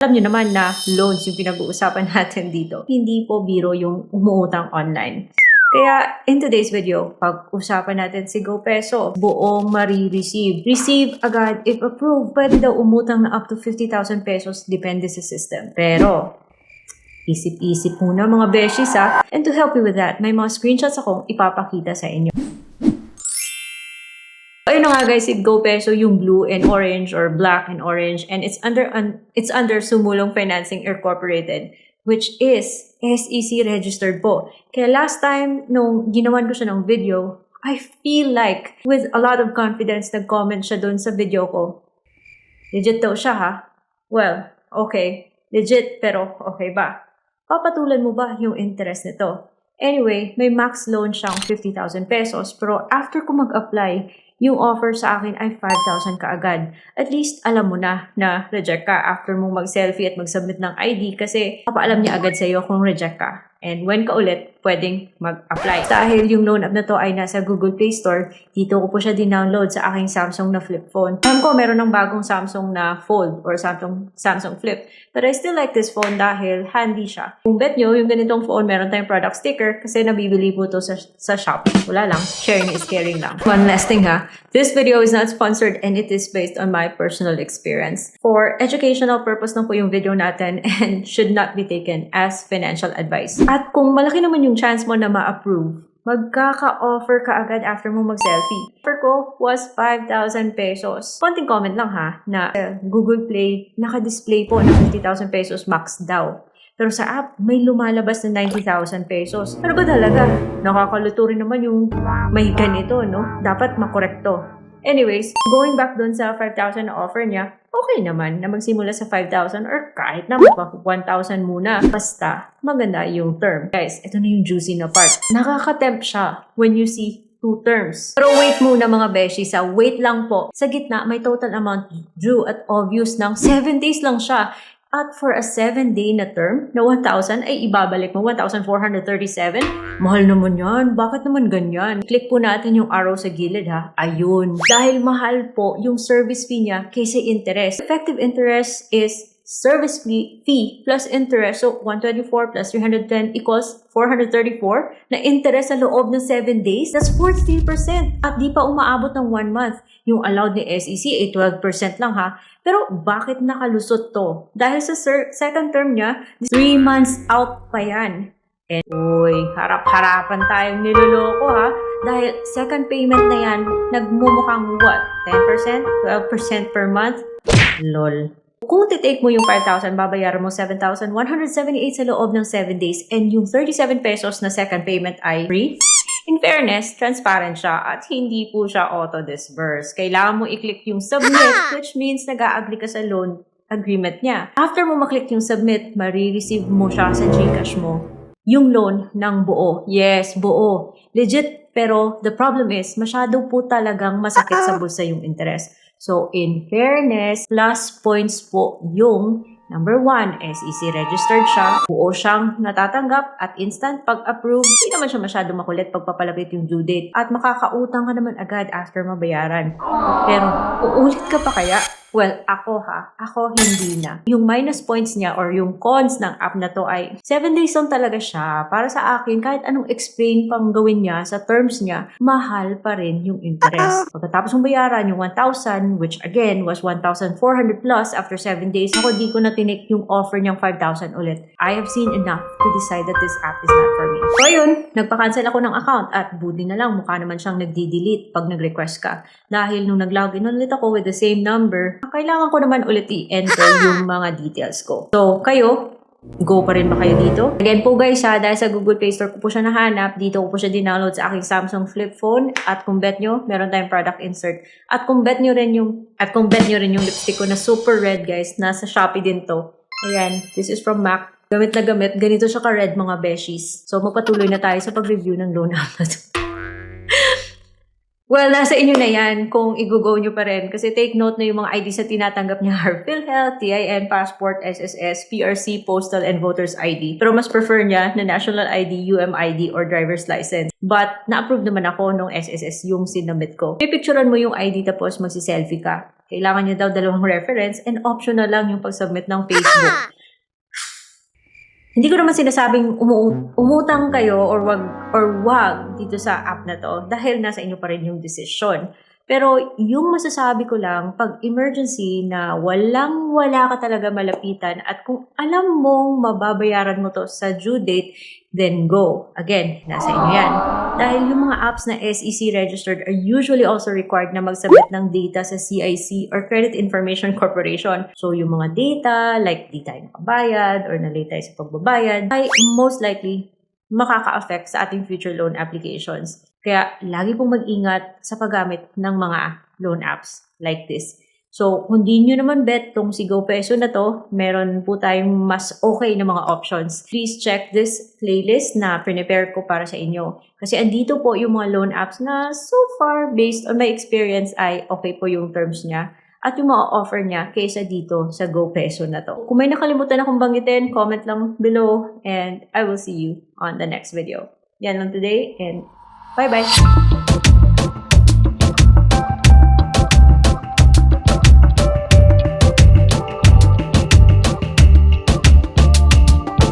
Alam niyo naman na loans yung pinag-uusapan natin dito. Hindi po biro yung umuutang online. Kaya in today's video, pag-usapan natin si GoPeso, buong marireceive. Receive agad if approved. Pwede daw umutang na up to 50,000 pesos, depende sa system. Pero, isip-isip muna mga beshies ha. And to help you with that, may mga screenshots akong ipapakita sa inyo. Ayun na nga guys, si GoPeso yung blue and orange or black and orange, and it's under Sumulong Financing Incorporated, which is SEC registered po. Kaya last time nung ginawan ko siya ng video, I feel like with a lot of confidence nag-comment siya dun sa video ko. Legit daw siya ha? Well, okay. Legit pero okay ba? Papatulan mo ba yung interest nito? Anyway, may max loan siyang 50,000 pesos, pero after ko mag-apply, yung offer sa akin ay 5,000 kaagad. At least alam mo na reject ka after mong mag-selfie at mag-submit ng ID kasi papaalam niya agad sa'yo kung reject ka. And when ka ulit, pwedeng mag-apply. Dahil yung loan app na to ay nasa Google Play Store, dito ko po siya din-download sa aking Samsung na flip phone. Alam ko, meron ng bagong Samsung na Fold or Samsung Flip. But I still like this phone dahil handy siya. Kung bet nyo, yung ganitong phone, meron tayong product sticker kasi nabibili po to sa shop. Wala lang. Sharing is caring lang. One last thing ha. This video is not sponsored and it is based on my personal experience. For educational purpose na po yung video natin and should not be taken as financial advice. At kung malaki naman yung chance mo na ma-approve, magkaka-offer ka agad after mo mag-selfie. Offer ko was 5,000 pesos. Konting comment lang ha, na Google Play, naka-display po na 50,000 pesos max daw. Pero sa app, may lumalabas na 90,000 pesos. Ano ba talaga? Nakakaluto rin naman yung may ganito, no? Dapat makorekto. Anyways, going back dun sa 5,000 na offer niya, okay naman na magsimula sa 5,000 or kahit na 1,000 muna. Basta, maganda yung term. Guys, ito na yung juicy na part. Nakaka-tempt siya when you see 2 terms. Pero wait muna mga beshi, wait lang po. Sa gitna, may total amount due at obvious ng 7 days lang siya. At for a 7-day na term na 1,000 ay ibabalik mo 1,437. Mahal naman yan. Bakit naman ganyan? Click po natin yung arrow sa gilid ha. Ayun. Dahil mahal po yung service fee niya kaysa interest. Effective interest is service fee plus interest. So 124 plus 310 equals 434 na interest sa loob ng 7 days. That's 43%. At di pa umaabot ng 1 month. Yung allowed ni SEC ay 12% lang ha. Pero bakit nakalusot to? Dahil sa second term niya, 3 months out pa yan. And uy, harap-harapan tayong niloloko ha. Dahil second payment na yan, nagmumukhang what? 10%? 12% per month? Lol. Kung titake mo yung 5,000, babayaran mo 7,178 sa loob ng 7 days and yung 37 pesos na second payment ay free. In fairness, transparent siya at hindi po siya auto-disburse. Kailangan mo i-click yung submit, which means nag-a-agree ka sa loan agreement niya. After mo maklik yung submit, marireceive mo siya sa GCash mo. Yung loan ng buo. Yes, buo. Legit, pero the problem is, masyado po talagang masakit sa bulsa yung interest. So, in fairness, plus points po yung number 1, SEC registered siya, buo siyang natatanggap at instant pag-approve. Hindi naman siya masyado makulit pagpapalapit yung due date at makakautang ka naman agad after mabayaran. Pero, uulit ka pa kaya? Well, ako hindi na. Yung minus points niya or yung cons ng app na to ay 7 days lang talaga siya. Para sa akin, kahit anong explain pang gawin niya sa terms niya, mahal pa rin yung interest. Pagkatapos mong bayaran yung 1,000, which again was 1,400 plus after 7 days, ako di ko na tinik yung offer niyang 5,000 ulit. I have seen enough to decide that this app is not for me. So ayun, nagpa-cancel ako ng account at buti na lang mukha naman siyang nagdi-delete pag nag-request ka. Dahil nung nag-login ulit ako with the same number, kailangan ko naman ulit i-enter yung mga details ko. So, kayo, go pa rin ba kayo dito? Again po guys dahil sa Google Play Store ko po siya nahanap, dito ko po siya din-download sa aking Samsung flip phone. At kung bet nyo, meron tayong product insert. At kung bet nyo rin yung lipstick ko na super red guys, nasa Shopee din to. Ayan, this is from MAC. Gamit na gamit, ganito siya ka-red mga beshies. So, magpatuloy na tayo sa pag-review ng loan app na to. Well, nasa inyo na yan kung i-go nyo pa rin. Kasi take note na yung mga IDs na tinatanggap niya are PhilHealth, TIN, Passport, SSS, PRC, Postal, and Voters ID. Pero mas prefer niya na National ID, UMID, or Driver's License. But, na-approve naman ako nung SSS yung sinabit ko. Pipicturean mo yung ID tapos magsi-selfie ka. Kailangan niya daw 2 reference and optional lang yung pag-submit ng Facebook. Hindi ko naman sinasabing umutang kayo or wag dito sa app na to dahil nasa inyo pa rin yung desisyon. Pero yung masasabi ko lang, pag emergency na wala ka talaga malapitan at kung alam mong mababayaran mo to sa due date, then go. Again, nasa inyo yan. Dahil yung mga apps na SEC registered are usually also required na mag-submit ng data sa CIC or Credit Information Corporation. So yung mga data, like di tayo nakabayad or na-late tayo sa pagbabayad, ay most likely makaka-affect sa ating future loan applications. Kaya lagi pong mag-ingat sa paggamit ng mga loan apps like this. So, kung di nyo naman bet tong si GoPeso na to, meron po tayong mas okay na mga options. Please check this playlist na prepare ko para sa inyo. Kasi andito po yung mga loan apps na so far, based on my experience, ay okay po yung terms niya at yung mga offer niya kaysa dito sa GoPeso na to. Kung may nakalimutan akong banggitin, comment lang below and I will see you on the next video. Yan lang today and bye-bye!